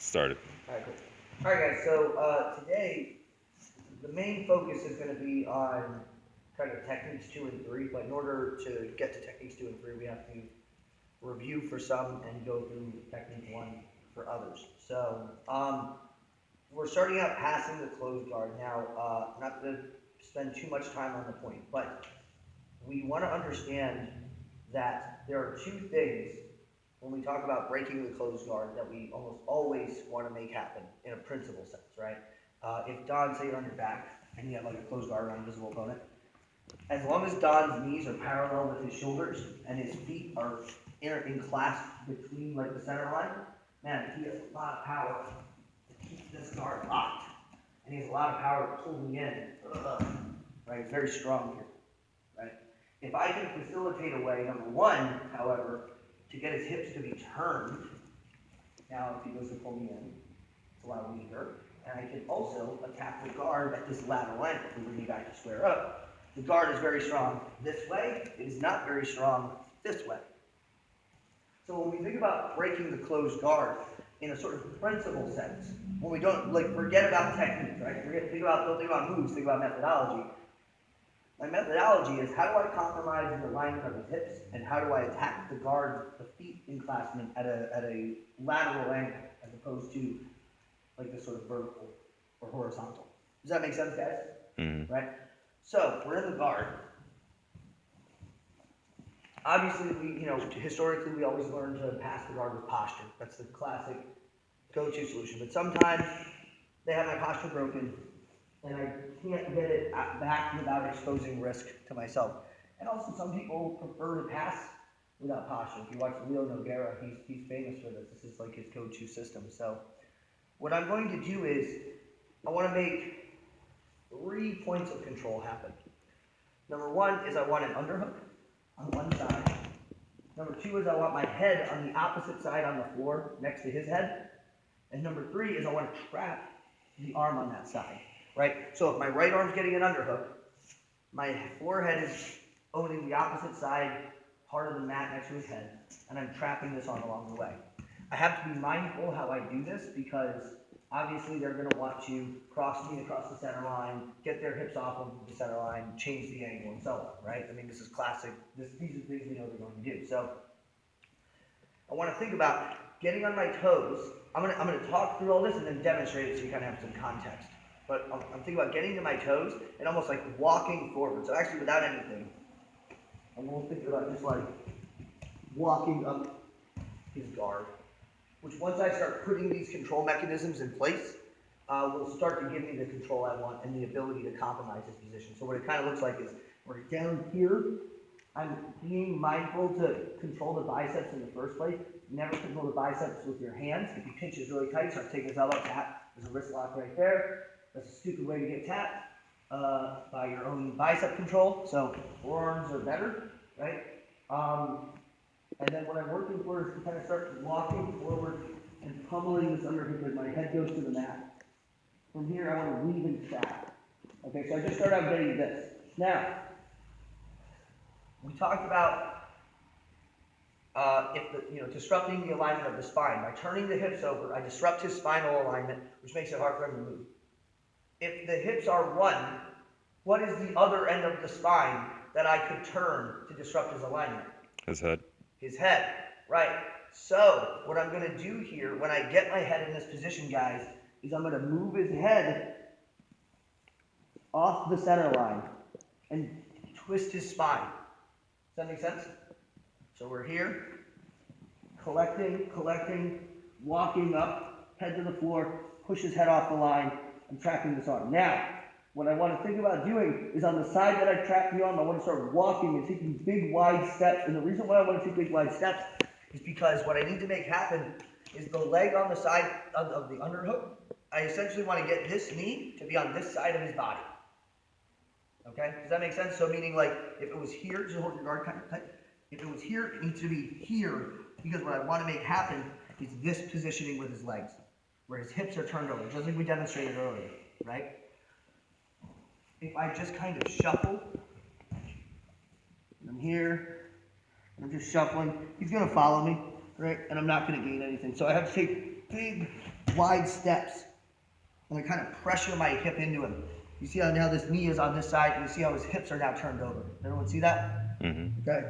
Started. All right, cool. All right, guys. So today, the main focus is going to be on kind of techniques 2 and 3. But in order to get to techniques 2 and 3, we have to review for some and go through technique 1 for others. So we're starting out passing the closed guard. Now, I'm not going to spend too much time on the point, but we want to understand that there are two things when we talk about breaking the closed guard that we almost always want to make happen in a principle sense, right? If Don, say you're on your back and you have like a closed guard on an invisible opponent, as long as Don's knees are parallel with his shoulders and his feet are clasped between like the center line, man, he has a lot of power to keep this guard locked. And he has a lot of power to pull me in. Right? It's very strong here. Right? If I can facilitate a way, number one, however, to get his hips to be turned, now if he goes to pull me in, it's a lot weaker. And I can also attack the guard at this lateral angle to bring me back to square up. The guard is very strong this way. It is not very strong this way. So when we think about breaking the closed guard in a sort of principle sense, when we don't forget about technique, right? Don't think about moves, think about methodology. My methodology is how do I compromise the alignment of his hips and how do I attack the guard, the feet enclaspment at a lateral angle as opposed to like this sort of vertical or horizontal. Does that make sense, guys? Mm-hmm. Right? So we're in the guard. Obviously, historically, we always learn to pass the guard with posture. That's the classic go-to solution. But sometimes they have my posture broken, and I can't get it back without exposing risk to myself. And also, some people prefer to pass without posture. If you watch Leo Nogueira, he's famous for this. This is like his go-to system. So what I'm going to do is I want to make 3 points of control happen. Number one is I want an underhook on one side. Number 2 is I want my head on the opposite side on the floor next to his head. And number 3 is I want to trap the arm on that side, right? So if my right arm's getting an underhook, my forehead is owning the opposite side, part of the mat next to his head, and I'm trapping this arm along the way. I have to be mindful how I do this because obviously they're going to want to cross me across the center line, get their hips off of the center line, change the angle, and so on, right? I mean, this is classic. These are things we know they're going to do. So I want to think about getting on my toes. I'm gonna talk through all this and then demonstrate it so you kind of have some context. But I'm thinking about getting to my toes and almost like walking forward. So actually without anything, I'm going to think about just like walking up his guard. Which once I start putting these control mechanisms in place, will start to give me the control I want and the ability to compromise his position. So what it kind of looks like is we're down here. I'm being mindful to control the biceps in the first place. Never control the biceps with your hands. If he pinches really tight, start taking his elbow, tap. There's a wrist lock right there. That's a stupid way to get tapped by your own bicep control. So forearms are better, right? And then what I'm working for is to kind of start walking forward and pummeling this underhook as my head goes to the mat. From here, I want to weave and trap. Okay, so I just start out getting this. Now, we talked about disrupting the alignment of the spine. By turning the hips over, I disrupt his spinal alignment, which makes it hard for him to move. If the hips are one, what is the other end of the spine that I could turn to disrupt his alignment? His head. His head, right. So what I'm going to do here, when I get my head in this position, guys, is I'm going to move his head off the center line and twist his spine. Does that make sense? So we're here, collecting, walking up, head to the floor, push his head off the line, and trapping this arm. Now, what I want to think about doing is on the side that I trap the arm, I want to start walking and taking big, wide steps. And the reason why I want to take big, wide steps is because what I need to make happen is the leg on the side of the underhook. I essentially want to get this knee to be on this side of his body. Okay? Does that make sense? So meaning like if it was here, just hold your guard kind of tight. If it was here, it needs to be here because what I want to make happen is this positioning with his legs, where his hips are turned over, just like we demonstrated earlier, right? If I just kind of shuffle, I'm here, I'm just shuffling, he's going to follow me, right? And I'm not going to gain anything. So I have to take big, wide steps. And I kind of pressure my hip into him. You see how now this knee is on this side, and you see how his hips are now turned over. Everyone see that? Mm-hmm. Okay.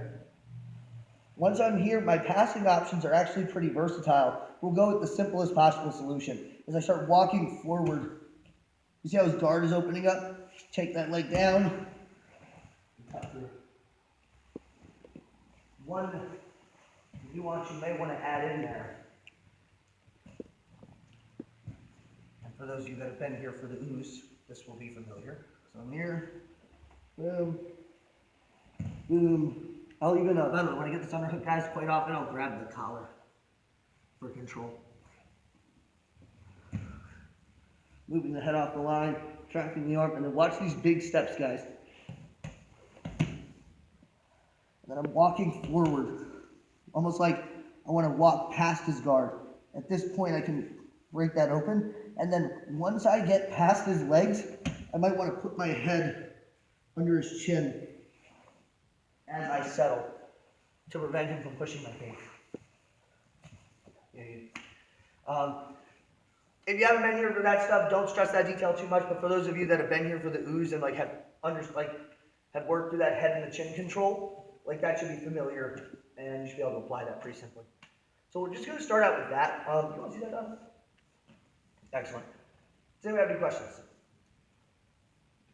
Once I'm here, my passing options are actually pretty versatile. We'll go with the simplest possible solution. As I start walking forward, you see how his guard is opening up? Take that leg down. One nuance you may want to add in there. And for those of you that have been here for the Ooze, this will be familiar. So I'm here. Boom. Boom. I'll even, by the way, when I get this underhook, guys, quite often I'll grab the collar for control. Moving the head off the line, tracking the arm, and then watch these big steps, guys. And then I'm walking forward, almost like I want to walk past his guard. At this point, I can break that open. And then once I get past his legs, I might want to put my head under his chin as I settle to prevent him from pushing my face. If you haven't been here for that stuff, don't stress that detail too much. But for those of you that have been here for the Ooze and have worked through that head and the chin control, that should be familiar, and you should be able to apply that pretty simply. So we're just going to start out with that. You want to see that done? Excellent. Does anybody have any questions?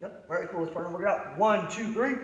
Yep. All right, cool. Let's partner and work it out. 1, 2, 3.